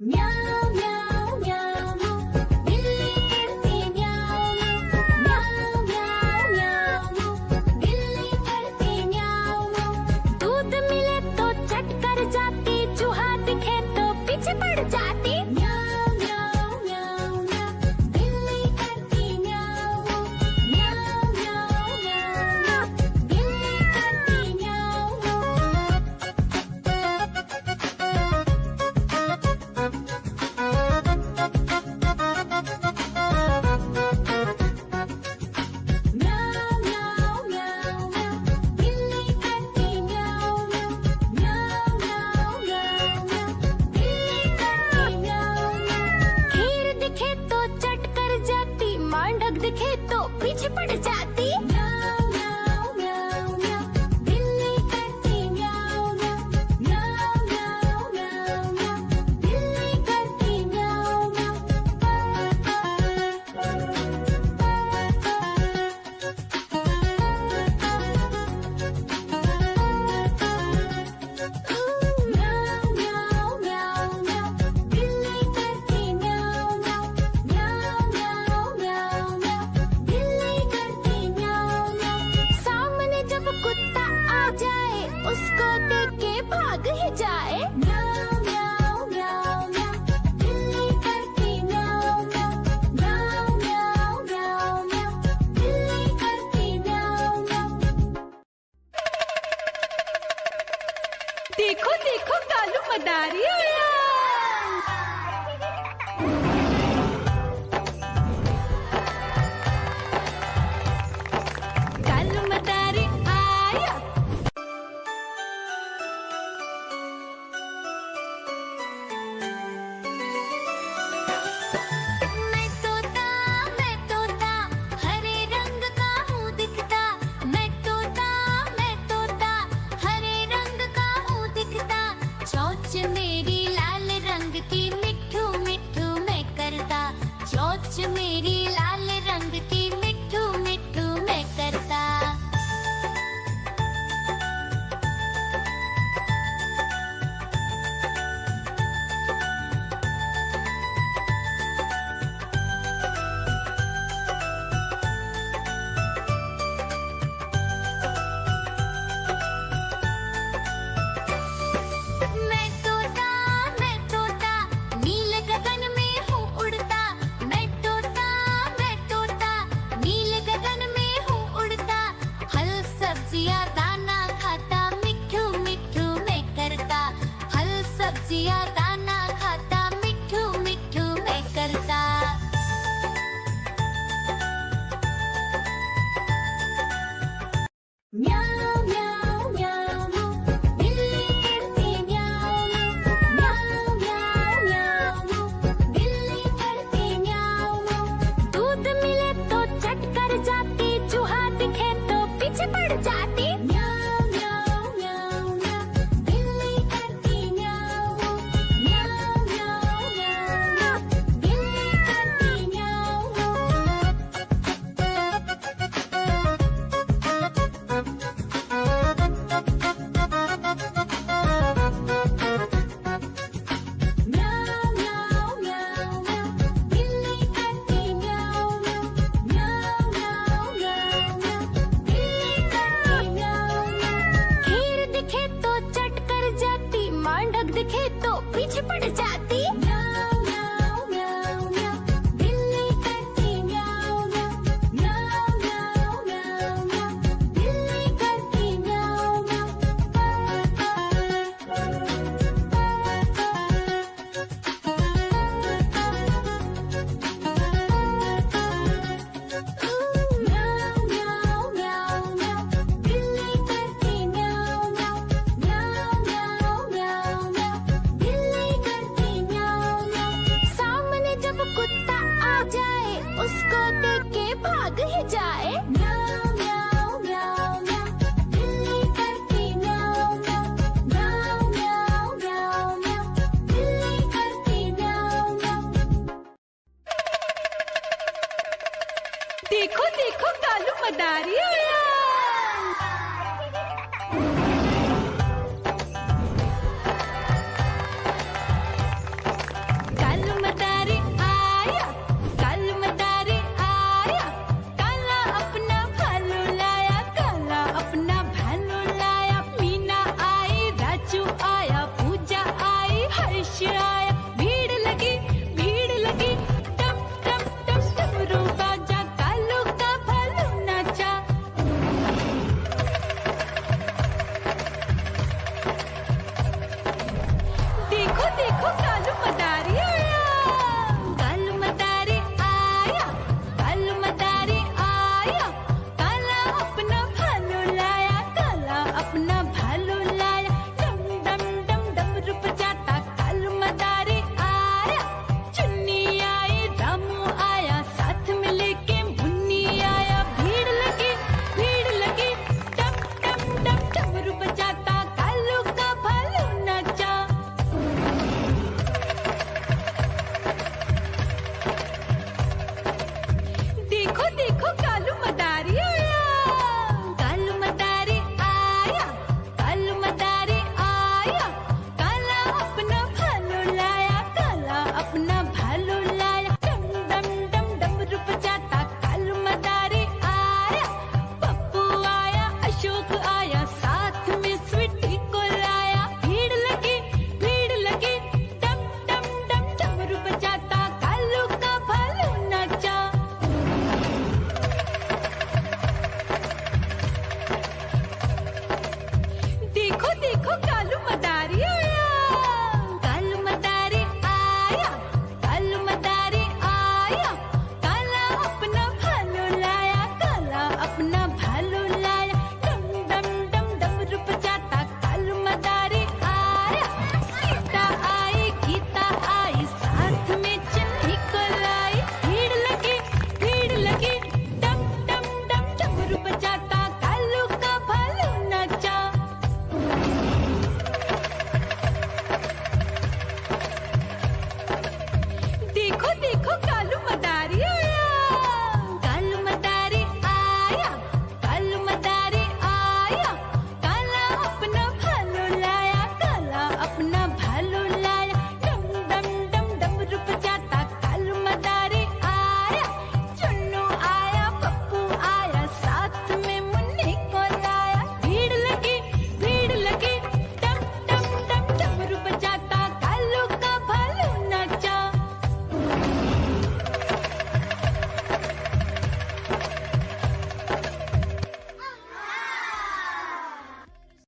म्याऊं म्याऊं म्याऊं बिल्ली करती म्याऊं म्याऊं म्याऊं म्याऊं बिल्ली करती म्याऊं। दूध मिले तो चट कर जाती, चूहा दिखे तो पीछे पड़ जाती। म्याऊं म्याऊं म्याऊं म्याऊं बिल्ली करती म्याऊं म्याऊं म्याऊं म्याऊं बिल्ली करती म्याऊं। म्याऊं म्याऊं म्याऊं म्याऊं बिल्ली करती म्याऊं म्याऊं म्याऊं म्याऊं म्याऊं बिल्ली करती म्याऊं। खीर दिखे तो चट कर जाती, मांडक दिखे तो पीछे पड़ जाती। म्याऊं म्याऊं म्याऊं म्याऊं बिल्ली करती म्याऊं म्याऊं म्याऊं म्याऊं म्याऊं बिल्ली करती म्याऊं म्याऊं म्याऊं म्याऊं म्याऊं बिल्ली करती म्याऊं म्याऊं म्याऊं म्याऊं म्याऊं बिल्ली करती म्याऊं। सामने जब कुत्ता आ जाए, उसको देख के भाग ही जाए। म्याऊं म्याऊं म्याऊं म्याऊं बिल्ली करती म्याऊं म्याऊं म्याऊं म्याऊं म्याऊं बिल्ली करती म्याऊं। देखो देखो कालू मदारी आया। कालू मदारी आया। मैं तोता हरे रंग का हूँ दिखता। मैं तोता हरे रंग का हूँ दिखता। चोंच मेरी लाल रंग की, मिट्ठू मिट्ठू मैं करता। चोंच मेरी लाल रंग की, मिट्ठू मिट्ठू मैं करता। मैं तोता नील गगन में हूँ उड़ता। मैं तोता नील गगन में हूँ उड़ता। फल सब्जियाँ दाना खाता, मिट्ठू मिट्ठू मैं करता। फल सब्जियाँ दाना खाता, मिट्ठू मिट्ठू मैं करता। म्याऊं म्याऊं म्याऊं बिल्ली करती म्याऊं म्याऊं म्याऊं म्याऊं बिल्ली करती म्याऊं। दूध मिले तो चट कर जाती, चूहा दिखे तो पीछे पड़ जाती। म्याऊं म्याऊं म्याऊं म्याऊं बिल्ली करती म्याऊं म्याऊं म्याऊं म्याऊं बिल्ली करती म्याऊं। म्याऊं म्याऊं म्याऊं म्याऊं बिल्ली करती म्याऊं म्याऊं म्याऊं म्याऊं म्याऊं बिल्ली करती म्याऊं। खीर दिखे तो चट कर जाती, मांडक दिखे तो पीछे पड़ जाती। म्याऊं म्याऊं म्याऊं म्याऊं बिल्ली करती म्याऊं म्याऊं म्याऊं म्याऊं म्याऊं बिल्ली करती म्याऊं। म्याऊं म्याऊं म्याऊं म्याऊं बिल्ली करती म्याऊं म्याऊं म्याऊं म्याऊं म्याऊं बिल्ली करती म्याऊं। सामने जब कुत्ता आ जाए, उसको देख के भाग ही जाए। म्याऊं म्याऊं म्याऊं म्याऊं बिल्ली करती म्याऊं म्याऊं म्याऊं म्याऊं म्याऊं बिल्ली करती म्याऊं। देखो देखो कालू मदारी आया। खुश आया